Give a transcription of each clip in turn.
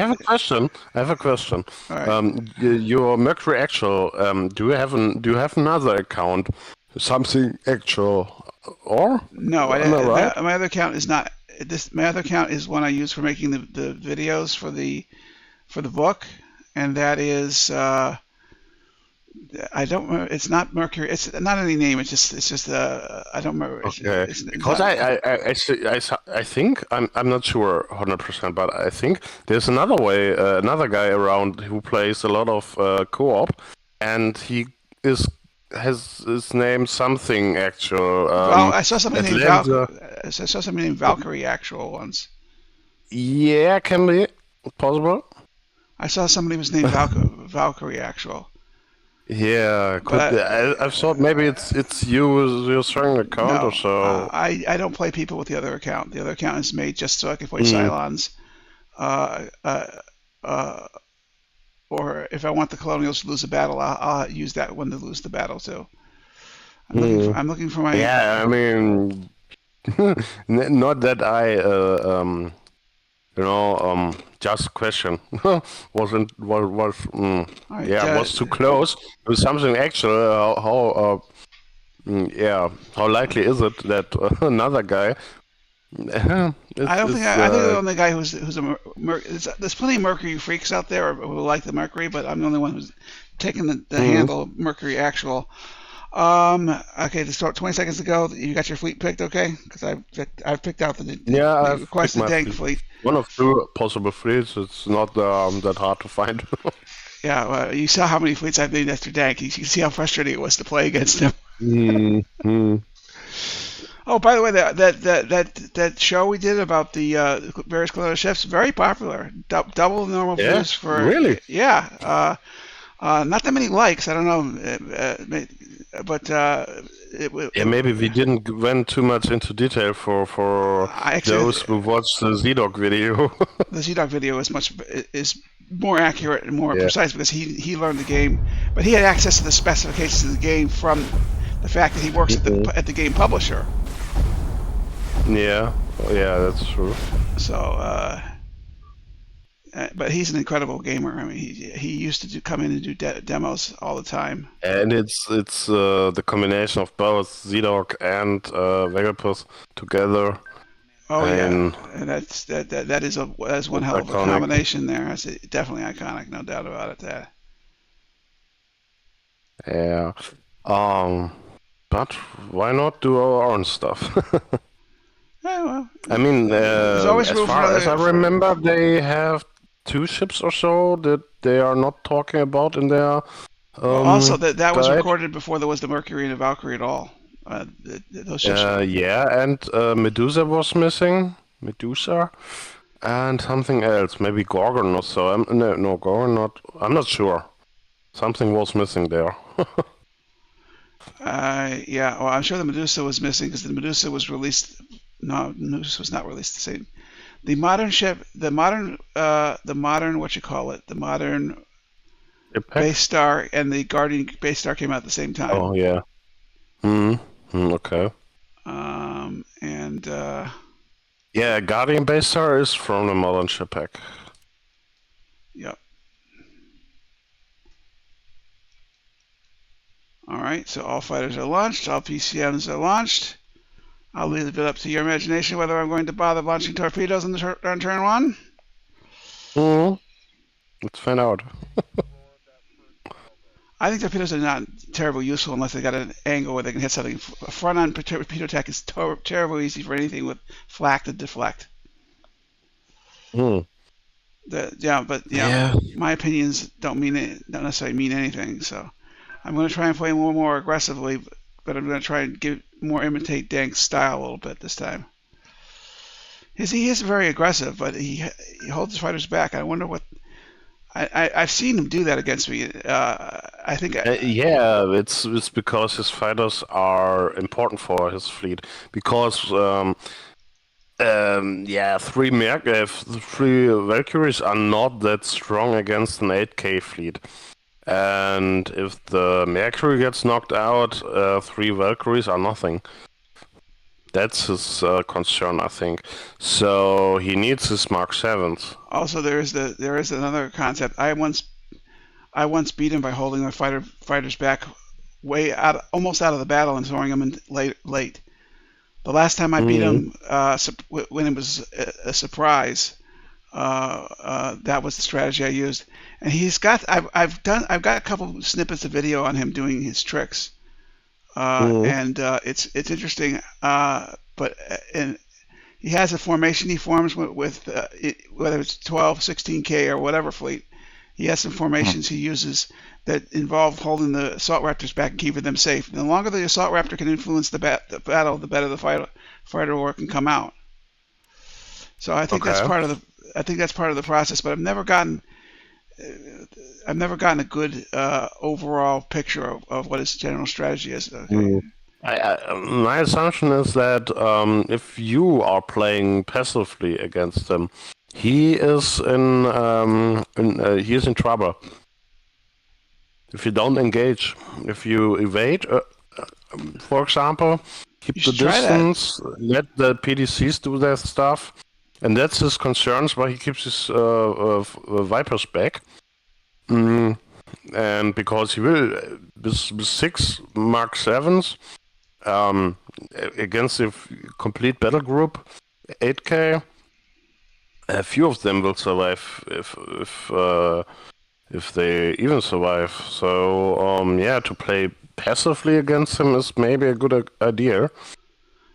have a question. I have a question. All right. Your Mercury actual. Do you have another account? Something actual, or No, am I right? my other account is not this. My other account is one I use for making the videos for the book, and that is I don't remember. It's not Mercury. It's not any name. It's just I don't remember. Okay, It's because not. I think I'm not sure 100%, but I think there's another way, another guy around who plays a lot of co-op, and he is has his name something actual. I saw somebody named Atlanta. I saw somebody named Valkyrie actual once. Yeah, can be possible. I saw somebody was named Valkyrie actual, Yeah, but could I thought maybe it's you with your certain account or no, so. I don't play people with the other account. The other account is made just so I can play Mm, Cylons. Uh, uh, uh, or if I want the Colonials to lose a battle, I'll use that one to lose the battle too. mm. I'm looking for my. Yeah, I mean, not that I just question All right, yeah, was too close to something actual. How likely is it that another guy I don't think is I think the only guy who's there's plenty of Mercury freaks out there who like the Mercury, but I'm the only one who's taking the mm, handle of Mercury actual. Okay, to start 20 seconds ago, you got your fleet picked, okay? Because I've picked out yeah, the I've picked requested my Dank fleet. fleet. One of two possible fleets. It's not that hard to find. Yeah, well, you saw how many fleets I've named after Dank. You can see how frustrating it was to play against him. mm, mm. Oh, by the way, that show we did about the various colonial ships, very popular. Double the normal Yeah, views for really. yeah. Not that many likes. I don't know, but Yeah, maybe we didn't went too much into detail for I actually those who watched the Z-Dog video. the Z-Dog video is more accurate and more Yeah. precise because he learned the game, but he had access to the specifications of the game from the fact that he works Mhm. at the game publisher. Yeah, yeah, that's true. So, but he's an incredible gamer. I mean, he used to come in and do demos all the time. And it's the combination of both Z-Dog and Vegapus together, Oh yeah, and and that's one it's hell of a iconic. combination there. That's definitely iconic, no doubt about it. That Yeah. Um, but why not do our own stuff? yeah, well, I mean, there's always as room for far as I another. remember, they have two ships or so that they are not talking about in their Well, also that was guide. recorded before there was the Mercury and the Valkyrie at all. Those ships. Yeah, and Medusa was missing. Medusa and something else, maybe Gorgon or so. No, Gorgon not. I'm not sure. Something was missing there. Yeah, well, I'm sure the Medusa was missing because the Medusa was released. No, Medusa was not released the same. The modern ship, the modern what you call it, the modern Impact? base star and the Guardian base star came out at the same time. Oh yeah. Hmm. Okay. And Yeah, Guardian Base Star is from the modern ship pack. yep. All right, so all fighters are launched, all PCMs are launched. I'll leave it up to your imagination whether I'm going to bother launching torpedoes on turn one. Hmm. Let's find out. I think torpedoes are not terribly useful unless they got an angle where they can hit something. A front-on torpedo attack is terribly easy for anything with flak to deflect. Hmm. Yeah, Yeah. my opinions don't necessarily mean anything. So I'm going to try and play more aggressively, but I'm going to try and imitate Dank's style a little bit this time. He is very aggressive, but he holds his fighters back. I wonder what I've seen him do that against me. I think Yeah, it's because his fighters are important for his fleet. Because yeah, three Valkyries are not that strong against an 8K fleet. And if the Mercury gets knocked out, three Valkyries are nothing. That's his concern, I think. So he needs his Mark 7s. Also, there is another concept. I once beat him by holding my fighters back way out, almost out of the battle, and throwing them in late. The last time I beat him, when it was a surprise, that was the strategy I used. And I've got a couple snippets of video on him doing his tricks, and it's interesting. But and he has a formation he forms with whether it's 12, 16K or whatever fleet. He has some formations he uses that involve holding the assault raptors back and keeping them safe. And the longer the assault raptor can influence the battle, the better the fighter war can come out. So I think that's Okay. part of the process. But I've never gotten a good overall picture of what his general strategy is. Okay. My assumption is that if you are playing passively against him, he is he is in trouble. If you don't engage, if you evade, for example, You keep the should try that. distance, let the PDCs do their stuff, and that's his concerns why he keeps his Vipers back. And because he will, with 6 Mark 7s, against the complete battle group, 8K, a few of them will survive if they even survive. So yeah, to play passively against him is maybe a good idea.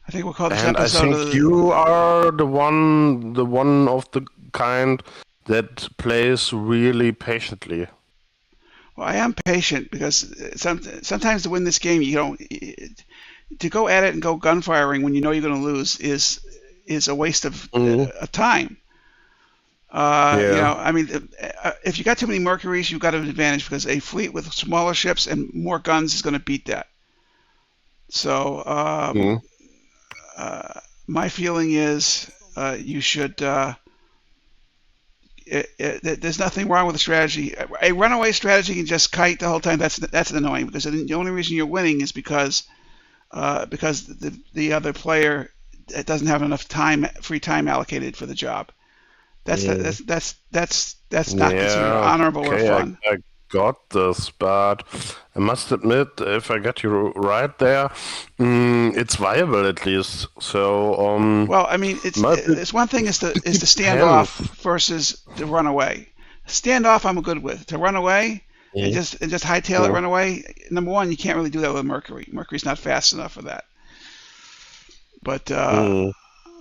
I think we'll call this And I episode think you are the one of the kind that plays really patiently. well, I am patient because sometimes to win this game, you don't to go at it and go gunfiring when you know you're going to lose is a waste of time. Yeah. I mean, if you got too many Mercuries, you've got an advantage because a fleet with smaller ships and more guns is going to beat that. So my feeling is you should. There's nothing wrong with the strategy. A runaway strategy can just kite the whole time. That's annoying because the only reason you're winning is because the other player doesn't have enough free time allocated for the job. That's not considered Yeah, honorable or okay, fun. I got this, but I must admit, if I get you right there, it's viable at least. So, Well, I mean, but it's one thing is to stand depends. off versus to run away. Stand off, I'm good with. To run away and Mm, just hightail it, mm, run away. Number one, you can't really do that with Mercury. Mercury's not fast enough for that. But mm.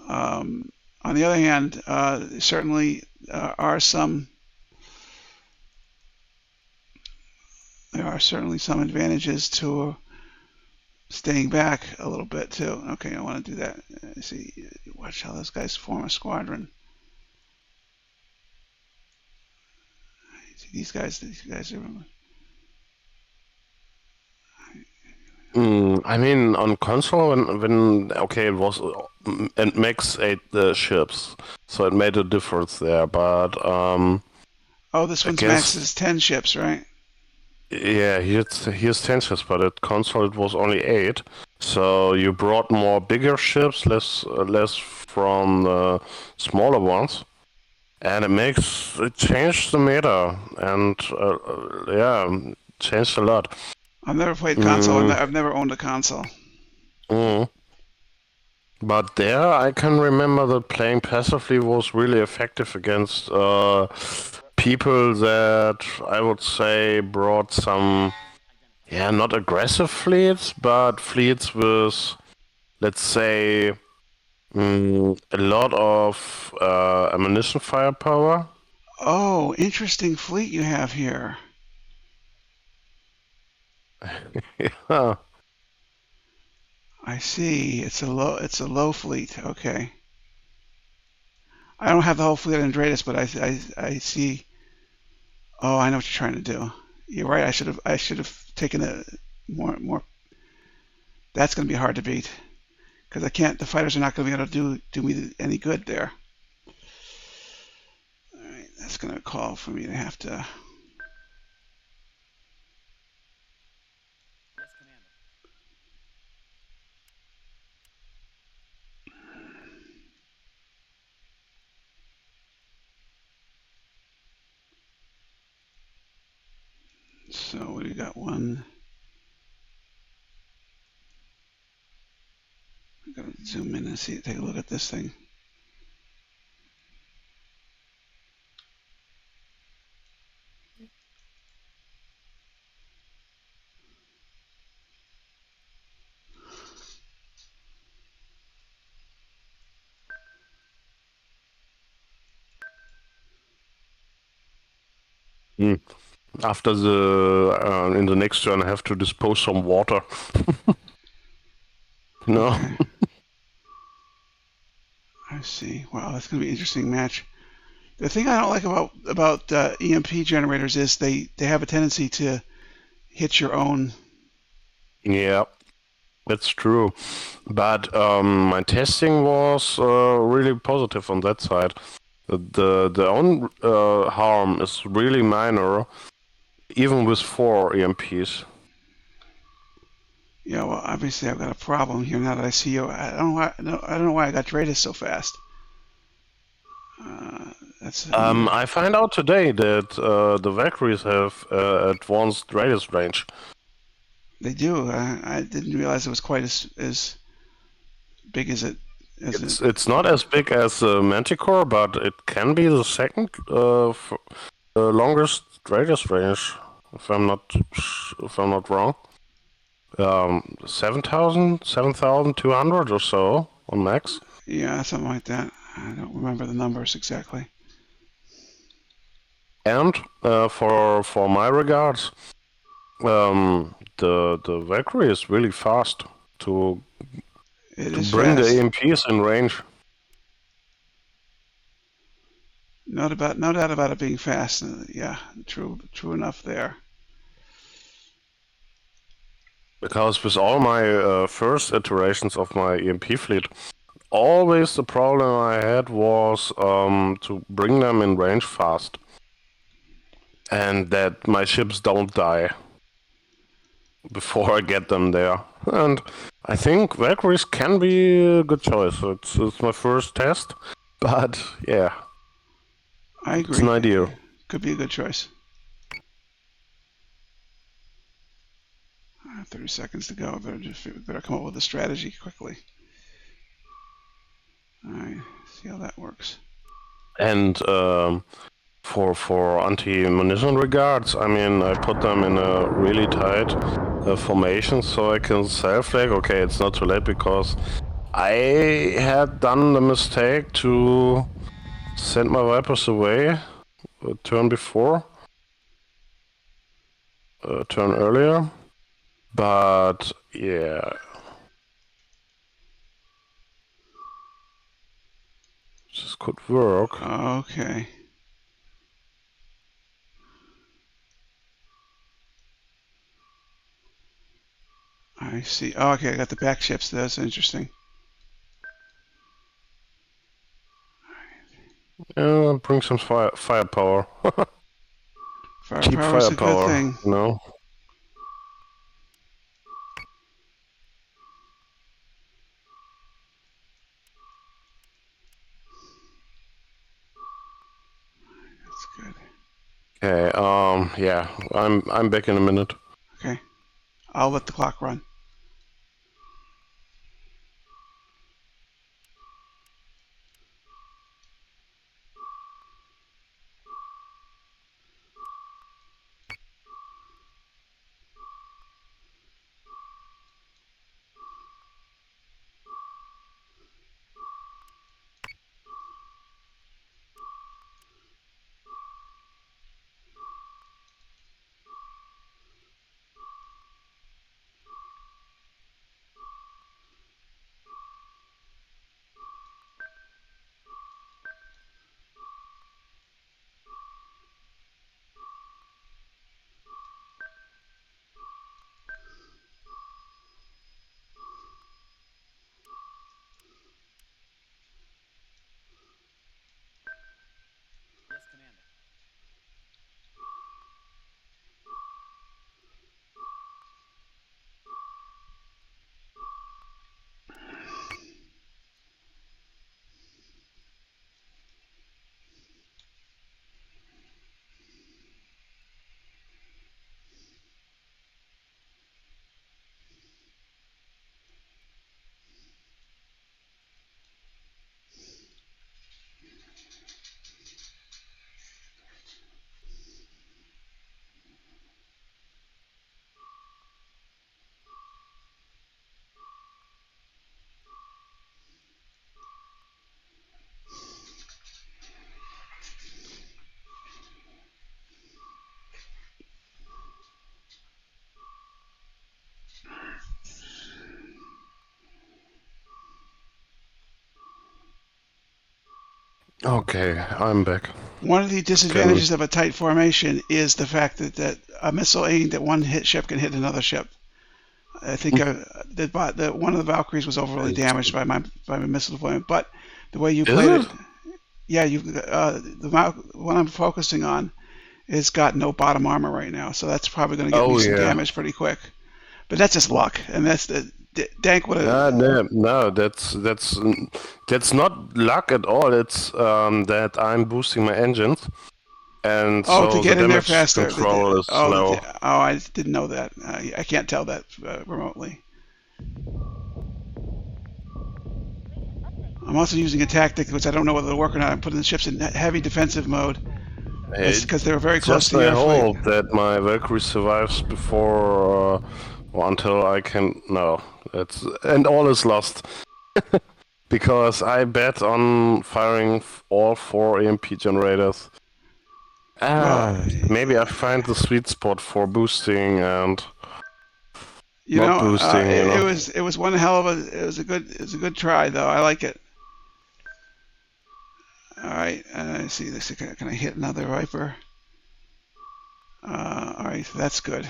on the other hand, certainly are some there are certainly some advantages to staying back a little bit too. Okay, I want to do that. See, watch how those guys form a squadron. See, these guys are. I mean, on console, when okay, it was and max 8 ships, so it made a difference there. But Oh, this I one's max guess is 10 ships, right? yeah, here's 10 ships, but at console it was only 8. So you brought more bigger ships, less from the smaller ones, and it changed the meta, and yeah, changed a lot. I've never played console. Mm, I've never owned a console. mm. But there, I can remember that playing passively was really effective against people that I would say brought some, yeah, not aggressive fleets, but fleets with, let's say, a lot of ammunition firepower. Oh, interesting fleet you have here. Yeah. I see. It's a low fleet. Okay. I don't have the whole fleet on Andreas, but I see. Oh, I know what you're trying to do. You're right. I should have taken a more. That's going to be hard to beat because I can't. The fighters are not going to be able to do me any good there. All right, that's going to call for me to have to. So we got one. We gotta zoom in and see. Take a look at this thing. Hmm. After in the next turn, I have to dispose some water. No. Okay. I see. Wow, that's gonna be an interesting match. The thing I don't like about EMP generators is they have a tendency to hit your own. Yeah, that's true. But my testing was really positive on that side. The own harm is really minor, even with 4 EMPs. Yeah, well, obviously I've got a problem here now that I see you. I don't know why. No, I don't know why I got traded so fast. That's another. I find out today that the Valkyries have advanced radius range. They do. I didn't realize it was quite as big as it as it. It's not as big as Manticore, but it can be the second longest radius range, if I'm not wrong. 7,200 or so on max. Yeah, something like that. I don't remember the numbers exactly. And for my regards, the Valkyrie is really fast to It is bring the fast. EMPs in range. No doubt about it being fast. Yeah, true enough there. Because with all my first iterations of my EMP fleet, always the problem I had was to bring them in range fast. And that my ships don't die before I get them there. And I think Valkyries can be a good choice. It's my first test, but yeah, I it's an agree. idea. Could be a good choice. 30 seconds to go. Better come up with a strategy quickly. All right, see how that works. And for anti-munition regards, I mean, I put them in a really tight formation so I can self-flag. Okay, it's not too late because I had done the mistake to send my Vipers away a turn before, a turn earlier. But yeah, this could work. Okay. I see. Oh, okay, I got the back ships. That's interesting. Yeah, bring some firepower. Cheap Firepower is a good firepower, thing. you know? That's good. Okay, yeah, I'm back in a minute. Okay, I'll let the clock run. Okay, I'm back. One of the Can disadvantages of a tight formation is the fact that a missile aimed at one ship can hit another ship. I think that one of the Valkyries was overly damaged by my missile deployment. But the way you is played it, it? yeah, the one I'm focusing on has got no bottom armor right now, so that's probably going to get me Oh some yeah. damage pretty quick. But that's just luck, and that's the Dank would have. No, no, that's not luck at all. It's that I'm boosting my engines, and Oh, to so the get in there damage faster. control is slow. Oh, I didn't know that. I can't tell that remotely. I'm also using a tactic which I don't know whether it'll work or not. I'm putting the ships in heavy defensive mode Hey, because they're very close just to the I air fleet. hope that my Valkyrie survives before or until I can. No, it's and all is lost because I bet on firing all 4 EMP generators. Well, Maybe I find the sweet spot for boosting and you not know, boosting. it was one hell of a it was a good try though. I like it. All right, see this. Can I hit another Viper? All right, that's good.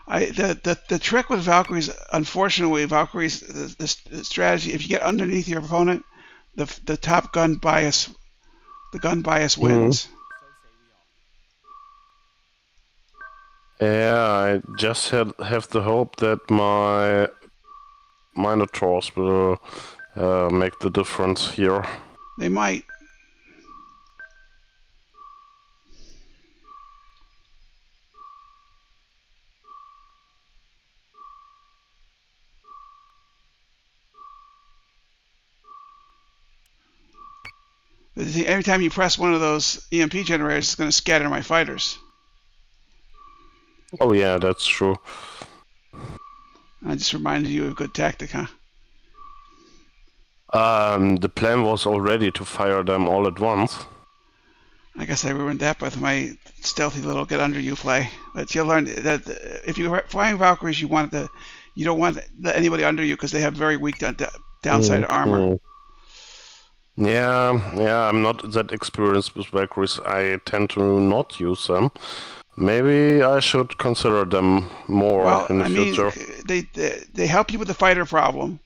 The trick with Valkyries, unfortunately, Valkyries the strategy. If you get underneath your opponent, the top gun bias, the gun bias wins. Yeah, I just have the hope that my Minotaurs will make the difference here. They might. But see, every time you press one of those EMP generators, it's going to scatter my fighters. Oh yeah, that's true. I just reminded you of a good tactic, huh? The plan was already to fire them all at once. I guess I ruined that with my stealthy little get under you play. But you'll learn that if you're flying Valkyries, you don't want anybody under you because they have very weak downside armor. Yeah, I'm not that experienced with Valkyries. I tend to not use them. Maybe I should consider them more Well, in the I mean, future. they help you with the fighter problem,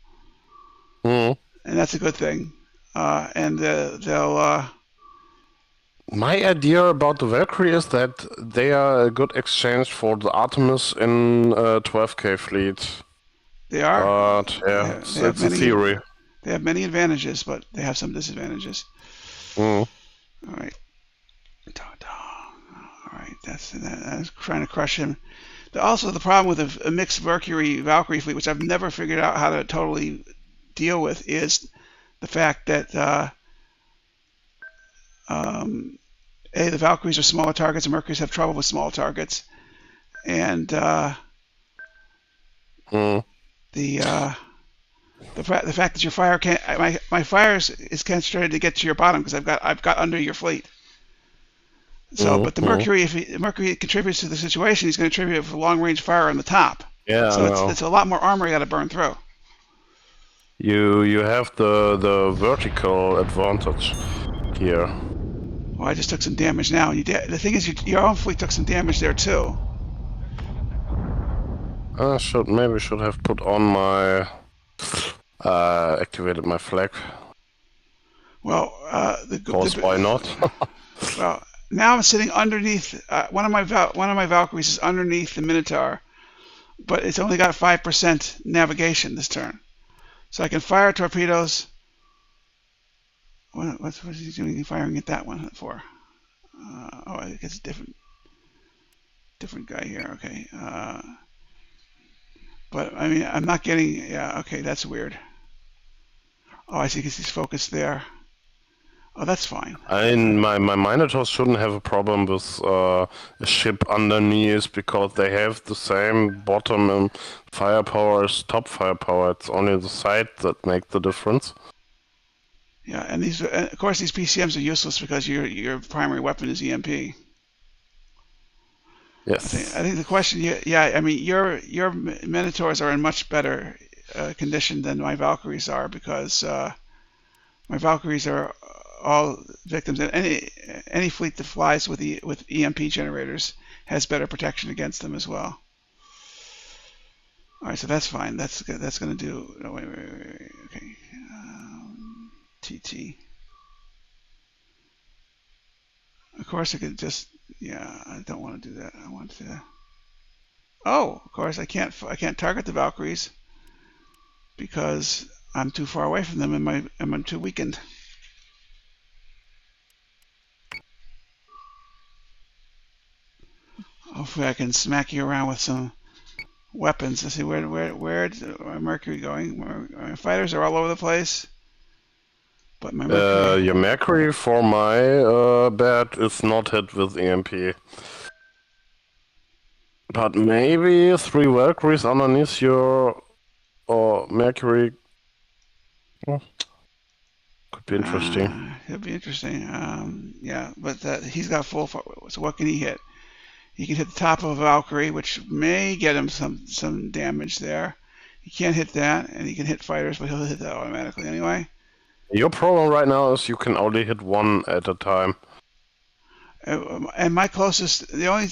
Mm. and that's a good thing. And they'll. My idea about the Valkyrie is that they are a good exchange for the Artemis in 12K fleet. They are. But yeah, They have it's a many. theory. They have many advantages, but they have some disadvantages. Mm. All right. All right. I was trying to crush him. Also, the problem with a mixed Mercury Valkyrie fleet, which I've never figured out how to totally deal with, is the fact that the Valkyries are smaller targets, and Mercuries have trouble with small targets, and Mm. the fact that your fire can't my fire is concentrated to get to your bottom because I've got under your fleet. So, but the Mercury, if Mercury contributes to the situation, he's going to contribute for long range fire on the top. Yeah, So no. it's a lot more armor you got to burn through. You have the vertical advantage here. Well, I just took some damage now. The thing is, your own fleet took some damage there too. I maybe should have put on my activated my flag. Well, Why not? well, now I'm sitting underneath one of my Valkyries is underneath the Minotaur, but it's only got 5% navigation this turn, so I can fire torpedoes. What's he doing? Firing at that one for? I think it's a different guy here. Okay, but I mean, I'm not getting. Yeah, okay, that's weird. Oh, I see, because he's focused there. Oh, that's fine. My Minotaurs shouldn't have a problem with a ship underneath because they have the same bottom and firepower as top firepower. It's only the side that make the difference. Yeah, and of course, these PCMs are useless because your primary weapon is EMP. Yes. I think the question, yeah, I mean, your Minotaurs are in much better condition than my Valkyries are because my Valkyries are all victims. And any fleet that flies with EMP generators has better protection against them as well. All right, so that's fine. That's good. That's going to do. No, wait. Okay. TT. Of course, I could just. Yeah, I don't want to do that. I want to. Oh, of course, I can't target the Valkyries because I'm too far away from them and I'm too weakened. Hopefully, I can smack you around with some weapons. Let's see where's Mercury going. My fighters are all over the place. But my Mercury. Your Mercury, for my bet, is not hit with EMP. But maybe 3 Valkyries underneath your Mercury. Oh, could be interesting. It'll be interesting. Yeah, but he's got full. So what can he hit? He can hit the top of a Valkyrie, which may get him some damage there. He can't hit that, and he can hit fighters, but he'll hit that automatically anyway. Your problem right now is you can only hit one at a time. And my closest, the only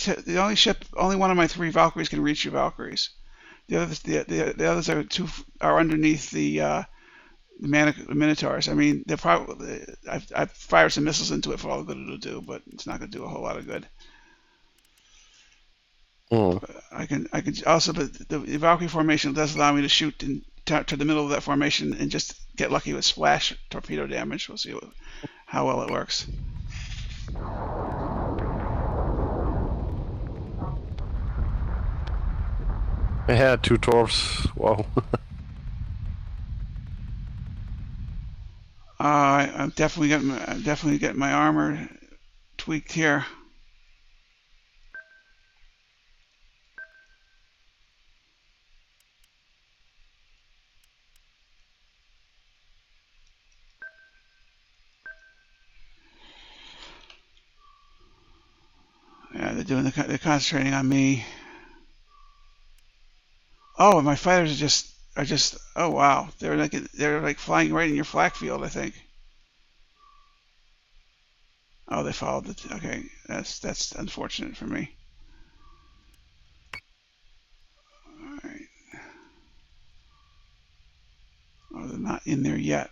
ship, only one of my 3 Valkyries can reach your Valkyries. The others are underneath the Minotaurs. I mean, they're probably I've fired some missiles into it for all the good it'll do, but it's not going to do a whole lot of good. I can also, but the Valkyrie formation does allow me to shoot to the middle of that formation and just get lucky with splash torpedo damage. We'll see how well it works. I had 2 torps. Wow. I'm definitely getting my armor tweaked here. Yeah, they're concentrating on me. Oh, and my fighters are just oh wow, they're like flying right in your flak field, I think. Oh, they followed it. Okay, that's unfortunate for me. All right. Oh, they're not in there yet,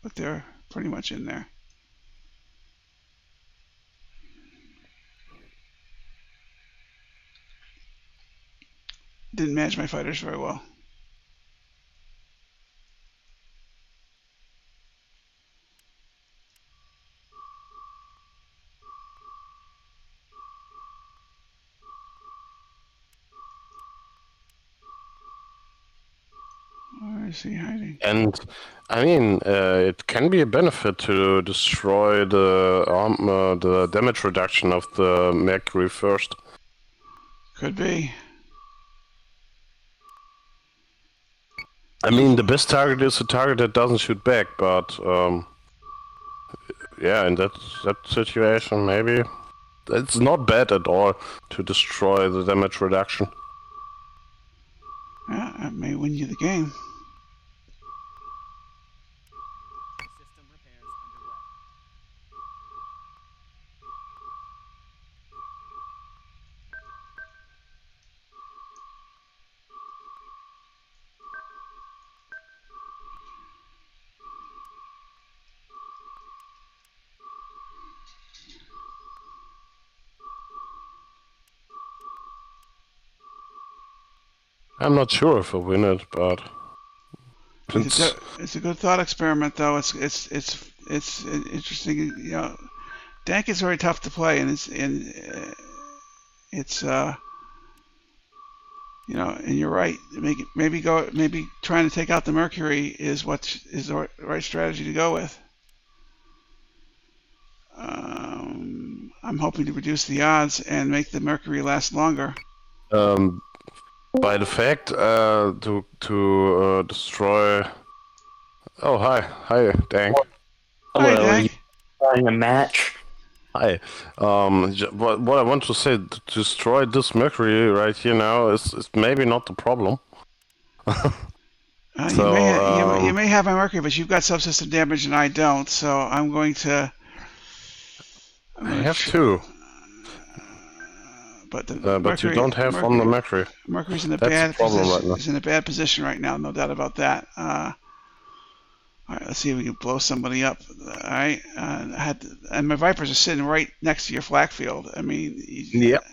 but they're pretty much in there. Didn't manage my fighters very well. Where is he hiding? And I mean, it can be a benefit to destroy the damage reduction of the Mercury first. Could be. I mean, the best target is a target that doesn't shoot back, but yeah, in that situation, maybe it's not bad at all to destroy the damage reduction. Yeah, that may win you the game. System repairs underway. I'm not sure if I win it, but It's a good thought experiment, though. It's interesting. You know, Dank is very tough to play, and it's you know, and you're right. Maybe trying to take out the Mercury is the right strategy to go with. I'm hoping to reduce the odds and make the Mercury last longer. by the fact to destroy. Oh, hi, Dank. Hi, Hello, are you Dank. playing a match? Hi. What I want to say, to destroy this Mercury right here now is maybe not the problem. So You may have my Mercury, but you've got subsystem damage and I don't. So I'm going to. I have two, But the but you don't have on the Mercury. Mercury's in a That's bad the problem position. right now. Is in a bad position right now, no doubt about that. All right, let's see if we can blow somebody up. All right, and my Vipers are sitting right next to your flak field. I mean, Yep.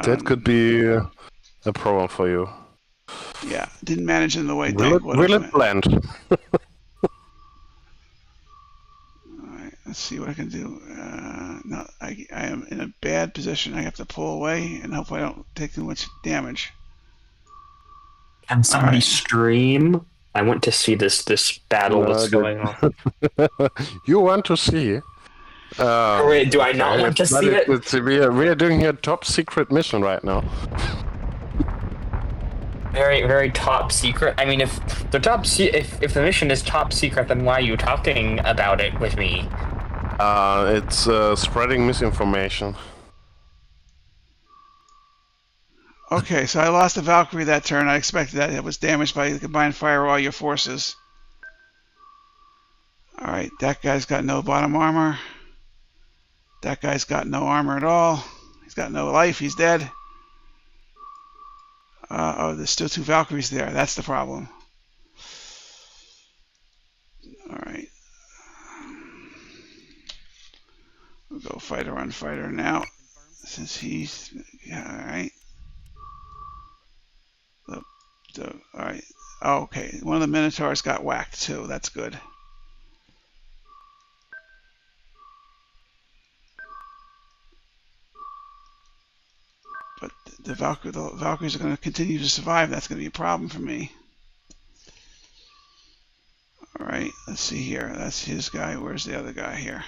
That could be a problem for you. Yeah, didn't manage in the way Will Dank would it have. blend? Alright, let's see what I can do. No, I am in a bad position. I have to pull away and hope I don't take too much damage. Can somebody Alright. stream? I want to see this battle that's going on. You want to see? Wait, do I not want to see it? We are doing here top secret mission right now. Very, very top secret. I mean, if the mission is top secret, then why are you talking about it with me? It's spreading misinformation. Okay, so I lost the Valkyrie that turn. I expected that. It was damaged by the combined fire of all your forces. Alright, that guy's got no bottom armor. That guy's got no armor at all. He's got no life. He's dead. Oh, there's still two Valkyries there. That's the problem. Alright. We'll go fighter on fighter now. Since he's... Alright. Alright. Oh, okay. One of the Minotaurs got whacked too. That's good. But the Valkyries are going to continue to survive. That's going to be a problem for me. Alright, let's see here. That's his guy. Where's the other guy here?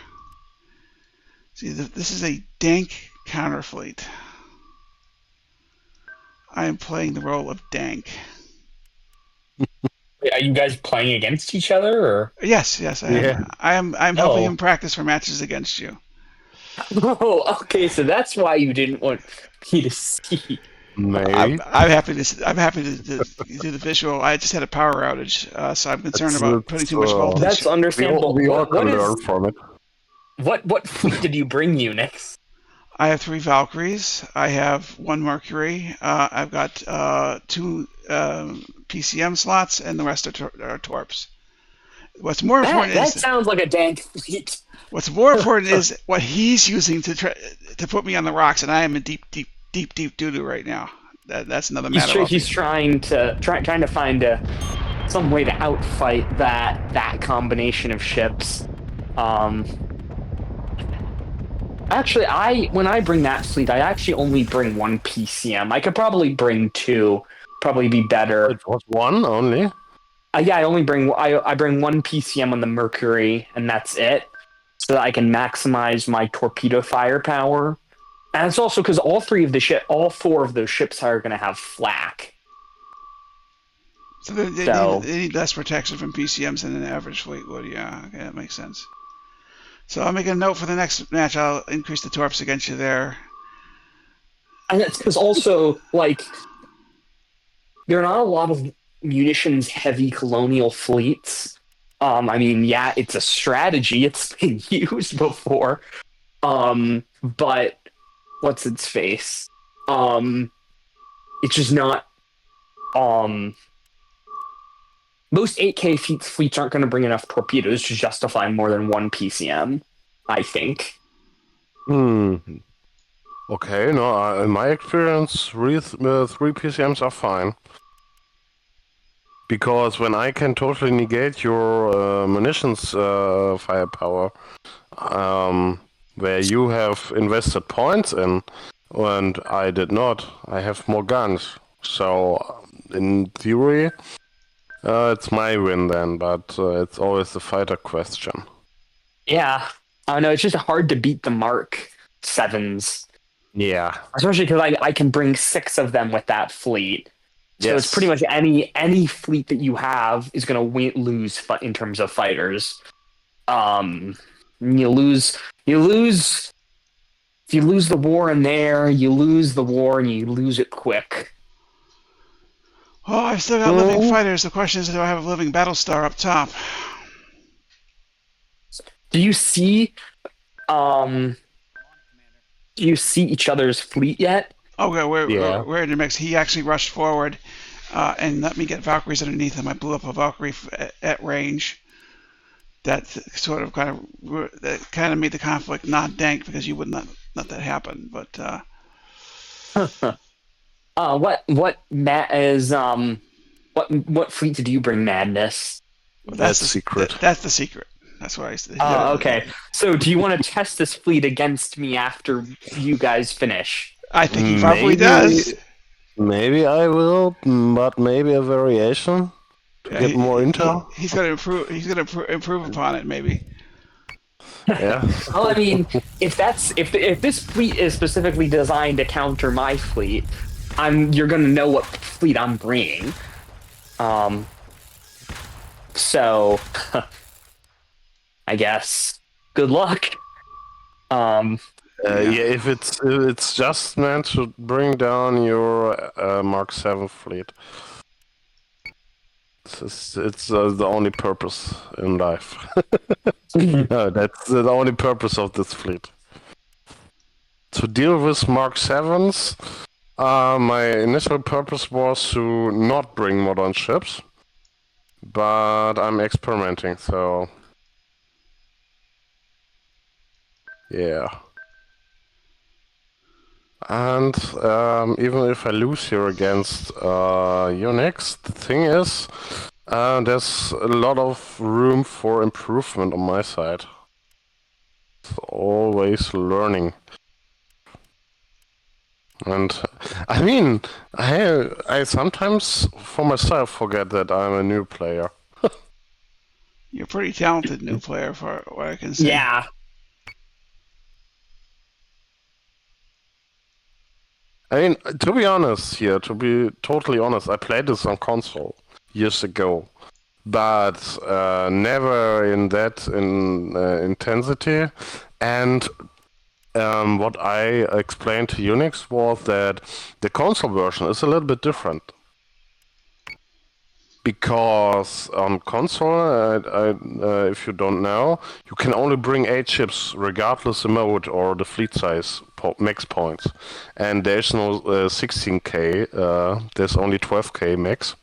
See, this is a Dank counterfleet. I am playing the role of Dank. Are you guys playing against each other, or? Yes, I am. I'm helping him practice for matches against you. Oh, okay. So that's why you didn't want me to see. Maybe. I'm happy to do the visual. I just had a power outage, so I'm concerned about putting too much voltage. That's understandable. We all can learn from it. What fleet did you bring, Unix? I have 3 Valkyries. I have 1 Mercury. I've got 2 PCM slots, and the rest are torps. What's more important that sounds like a Dank fleet. What's more important is what he's using to put me on the rocks, and I am in deep doo-doo right now. That's another matter. He's trying to find some way to outfight that combination of ships. Actually, when I bring that fleet, I actually only bring 1 PCM. I could probably bring 2. Probably be better. It was 1 only? Yeah, I bring 1 PCM on the Mercury, and that's it, so that I can maximize my torpedo firepower. And it's also because all 4 of those ships are going to have flak. So they need less protection from PCMs than an average fleet would. Yeah, okay, that makes sense. So I'll make a note for the next match. I'll increase the torps against you there. And it's because also, like, there are not a lot of munitions-heavy colonial fleets. I mean, yeah, it's a strategy. It's been used before. But what's its face? It's just not... most 8K fleets aren't going to bring enough torpedoes to justify more than 1 PCM, I think. Okay, no, in my experience, 3 PCMs are fine. Because when I can totally negate your munitions firepower, where you have invested points in, and I did not, I have more guns. So, in theory... it's my win then, but it's always the fighter question. Yeah. I know, it's just hard to beat the Mark 7s. Yeah. Especially because I can bring 6 of them with that fleet. So it's pretty much any fleet that you have is going to lose in terms of fighters. You lose... If you lose the war in there, you lose the war and you lose it quick. Oh, I've still got living fighters. The question is, do I have a living Battlestar up top? Do you see do you see each other's fleet yet? Okay, Yeah. we're in the mix. He actually rushed forward and let me get Valkyries underneath him. I blew up a Valkyrie at range. That sort of kind of made the conflict not dank because you would not let that happen. But what fleet did you bring, Madness? That's secret. That's the secret. That's why I said. Okay. So do you want to test this fleet against me after you guys finish? I think he probably does. Maybe I will, but maybe a variation to get more intel. He's gonna improve. He's gonna improve upon it, maybe. Yeah. Well, I mean, if this fleet is specifically designed to counter my fleet, you're gonna know what fleet I'm bringing. So I guess good luck. Yeah, if it's just meant to bring down your Mark 7 fleet. It's the only purpose in life. No, that's the only purpose of this fleet. To deal with Mark 7s, my initial purpose was to not bring modern ships, but I'm experimenting, so yeah. And even if I lose here against Unix, the thing is, there's a lot of room for improvement on my side. It's always learning. And I mean, I sometimes for myself forget that I'm a new player. You're a pretty talented new player for what I can say. Yeah. I mean, to be honest here, to be totally honest, I played this on console years ago, but never in that intensity. And what I explained to Unix was that the console version is a little bit different. Because on console, if you don't know, you can only bring 8 ships, regardless the mode or the fleet size max points. And there's no 16k, there's only 12k max.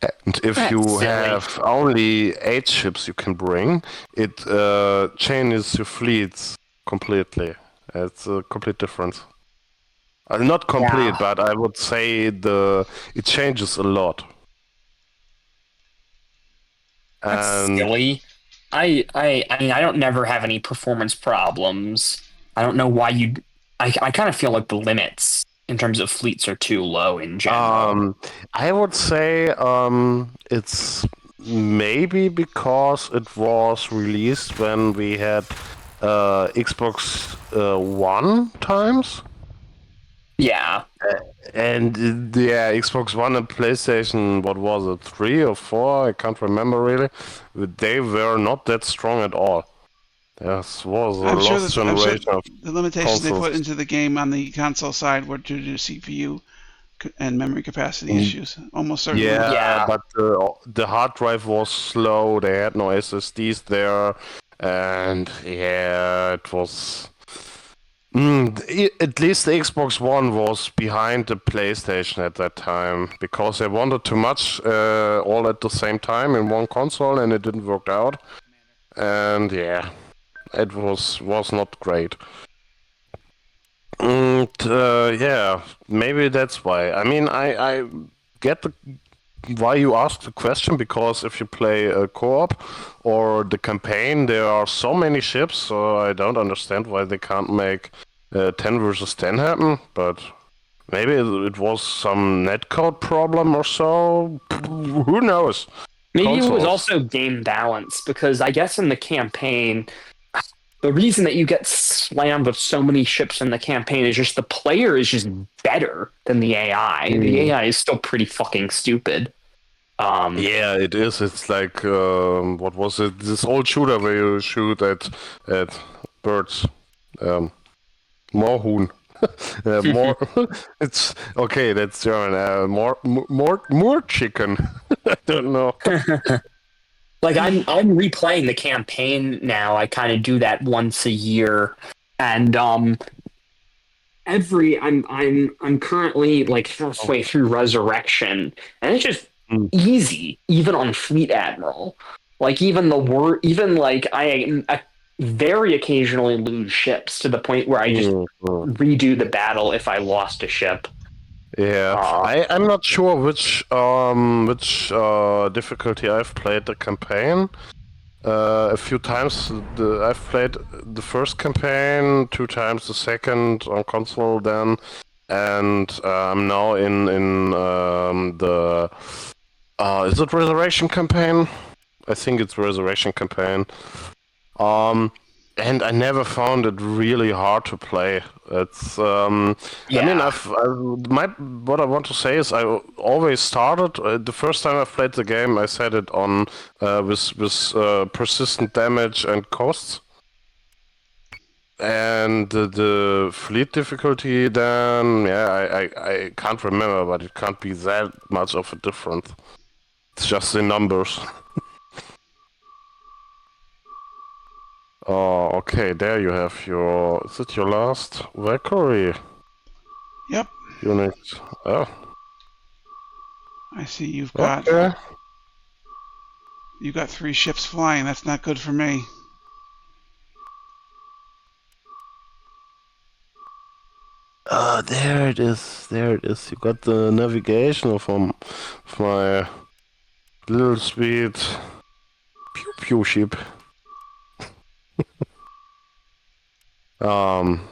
And if That's you silly. have only 8 ships you can bring, it changes your fleets completely. It's a complete difference. Not complete, Yeah. but I would say it changes a lot. That's And silly. I mean, I don't never have any performance problems. I don't know why you'd. I kind of feel like the limits in terms of fleets are too low in general. I would say it's maybe because it was released when we had Xbox One times. Yeah. And yeah, Xbox One and PlayStation, what was it, 3 or 4? I can't remember really. They were not that strong at all. This was a lost generation of the limitations they consoles. put into the game on the console side were due to CPU and memory capacity issues. Almost certainly. Yeah, but the hard drive was slow. They had no SSDs there, and yeah, it was. At least the Xbox One was behind the PlayStation at that time because they wanted too much all at the same time in one console, and it didn't work out. And yeah, it was not great. And yeah, maybe that's why. I mean, I get why you asked the question, because if you play a co-op or the campaign, there are so many ships, so I don't understand why they can't make 10 versus 10 happen, but maybe it was some netcode problem or so. Who knows? Maybe it was Consoles. also game balance, because I guess in the campaign, the reason that you get slammed with so many ships in the campaign is just the player is just better than the AI. The AI is still pretty fucking stupid. Yeah, it is. It's like what was it? This old shooter where you shoot at birds. Moorhuhn. More. It's okay. That's German. More chicken. I don't know. Like I'm replaying the campaign now. I kind of do that once a year, and I'm currently like halfway through Resurrection, and it's just Mm. easy, even on Fleet Admiral. Like even like I very occasionally lose ships to the point where I just Mm. redo the battle if I lost a ship. Yeah, Uh, I'm not sure which difficulty I've played the campaign. A few times I've played the first campaign, 2 times the second on console then, and I'm now in the is it Resurrection campaign? I think it's Resurrection campaign. And I never found it really hard to play. It's I mean, yeah. what I want to say is I always started the first time I played the game. I set it on with persistent damage and costs, and the fleet difficulty. Then I can't remember, but it can't be that much of a difference. It's just the numbers. Oh, okay. There you have your. Is it your last Valkyrie Yep. unit? Oh, I see you've okay. got 3 ships flying. That's not good for me. There it is. There it is. You got the navigation from my little sweet pew pew ship. Um.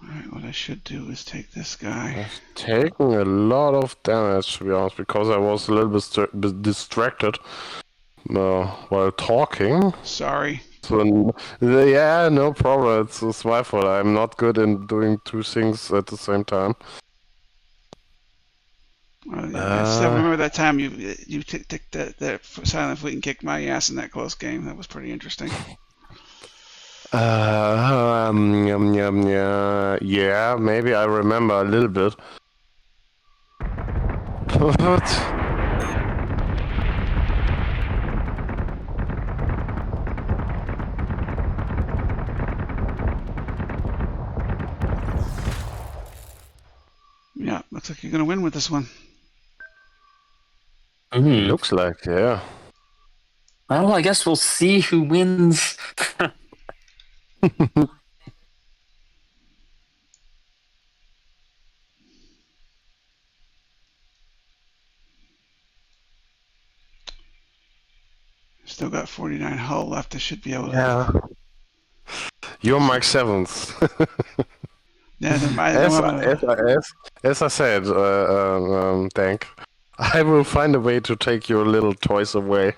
Alright, what I should do is take this guy. I've taken a lot of damage, to be honest, because I was a little bit distracted while talking. Sorry. So, yeah, no problem. It's my fault. I'm not good in doing 2 things at the same time. I still remember that time you took the Silent Fleet and kicked my ass in that close game. That was pretty interesting. Yeah, maybe I remember a little bit. But Yeah, looks like you're gonna win with this one. looks like, yeah. Well, I guess we'll see who wins. Still got 49 hull left. I should be able to. Yeah. You're Mike Sevens. Yeah, As I said, Dank, I will find a way to take your little toys away.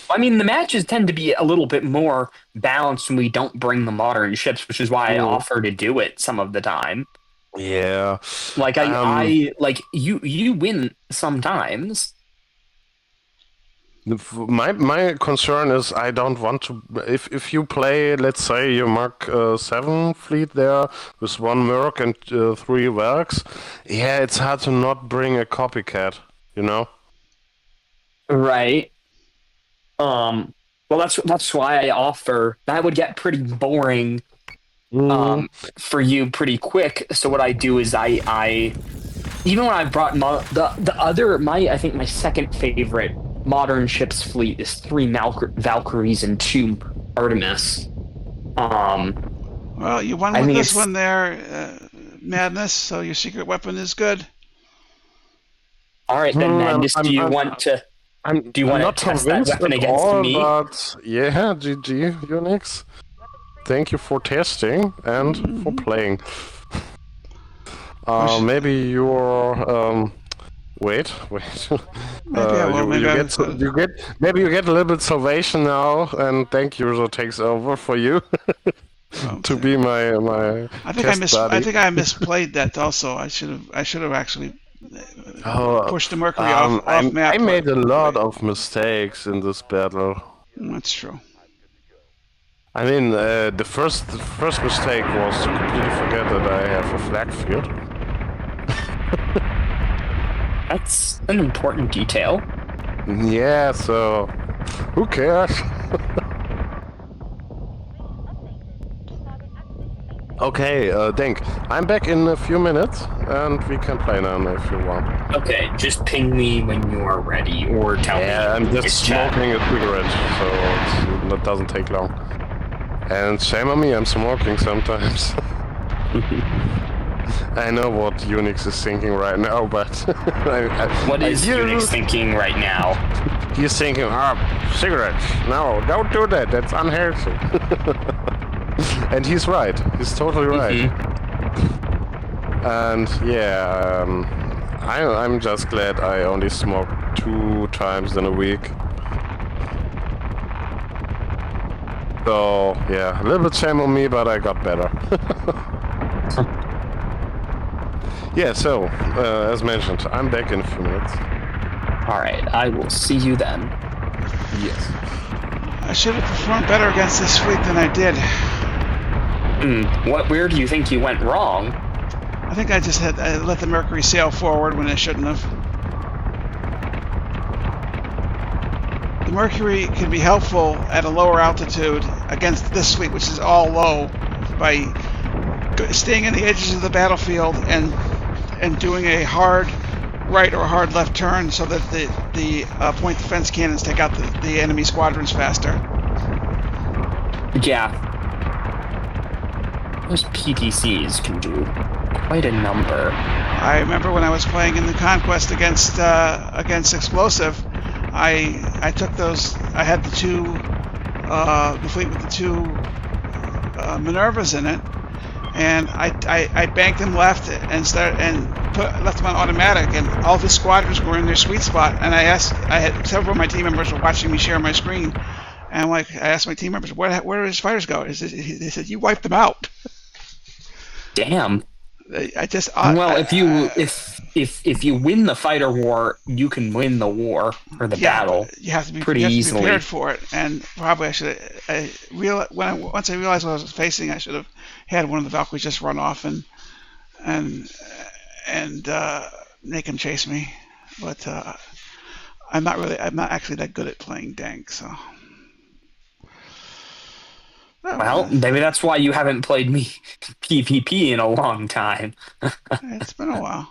I mean, the matches tend to be a little bit more balanced when we don't bring the modern ships, which is why I offer to do it some of the time. Yeah. Like I like you win sometimes. My concern is I don't want to. If you play, let's say, your Mark 7 fleet there with 1 Merc and 3 Valks, yeah, it's hard to not bring a copycat, you know? Right. Well, that's why I offer. That would get pretty boring for you pretty quick. So what I do is I even when I brought I think my second favorite modern ships fleet is 3 Valkyries and 2 Artemis. Well, you won with this one there, Madness. So your secret weapon is good. All right, then Madness. Do you want to test that weapon against me? But yeah, GG, Unix. Thank you for testing and for playing. Maybe you're wait. Maybe you get a little bit salvation now, and Dank user takes over for you to be my. I think I misplayed that also. I should have actually Push the Mercury off map. I made a lot Wait. of mistakes in this battle. That's true. I mean, the first mistake was to completely forget that I have a flag field. That's an important detail. Yeah, so who cares? Okay, Dank, I'm back in a few minutes, and we can play now if you want. Okay, just ping me when you are ready, or tell me. Yeah, I'm just It's chat. smoking a cigarette, so it doesn't take long. And shame on me, I'm smoking sometimes. I know what Unix is thinking right now, but... What is Unix thinking right now? He's thinking, cigarettes. No, don't do that, that's unhealthy. And he's right, he's totally right. And yeah, I'm just glad I only smoke 2 times in a week. So, yeah, a little bit shame on me, but I got better. Yeah, so, as mentioned, I'm back in a few minutes. Alright, I will see you then. Yes. I should have performed better against this fleet than I did. Where do you think you went wrong? I think I let the Mercury sail forward when I shouldn't have. The Mercury can be helpful at a lower altitude against this fleet, which is all low, by staying on the edges of the battlefield and doing a hard right or hard left turn so that the point defense cannons take out the enemy squadrons faster. Yeah. Those PTCs can do quite a number. I remember when I was playing in the Conquest against Explosive, I took those. I had the fleet with the 2 Minervas in it, and I banked them left and left them on automatic, and all the squadrons were in their sweet spot. And I had several of my team members were watching me share my screen, and I asked my team members, where did his fighters go? They said, you wiped them out. Damn. If you win the fighter war, you can win the war or the battle. You have to be easily prepared for it, and probably I should. Once I realized what I was facing, I should have had one of the Valkyries just run off and make him chase me. But I'm not actually that good at playing Dank, so. Well, maybe that's why you haven't played me PvP in a long time. It's been a while.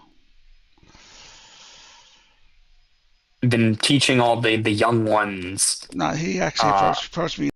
Been teaching all the young ones. No, he actually approached me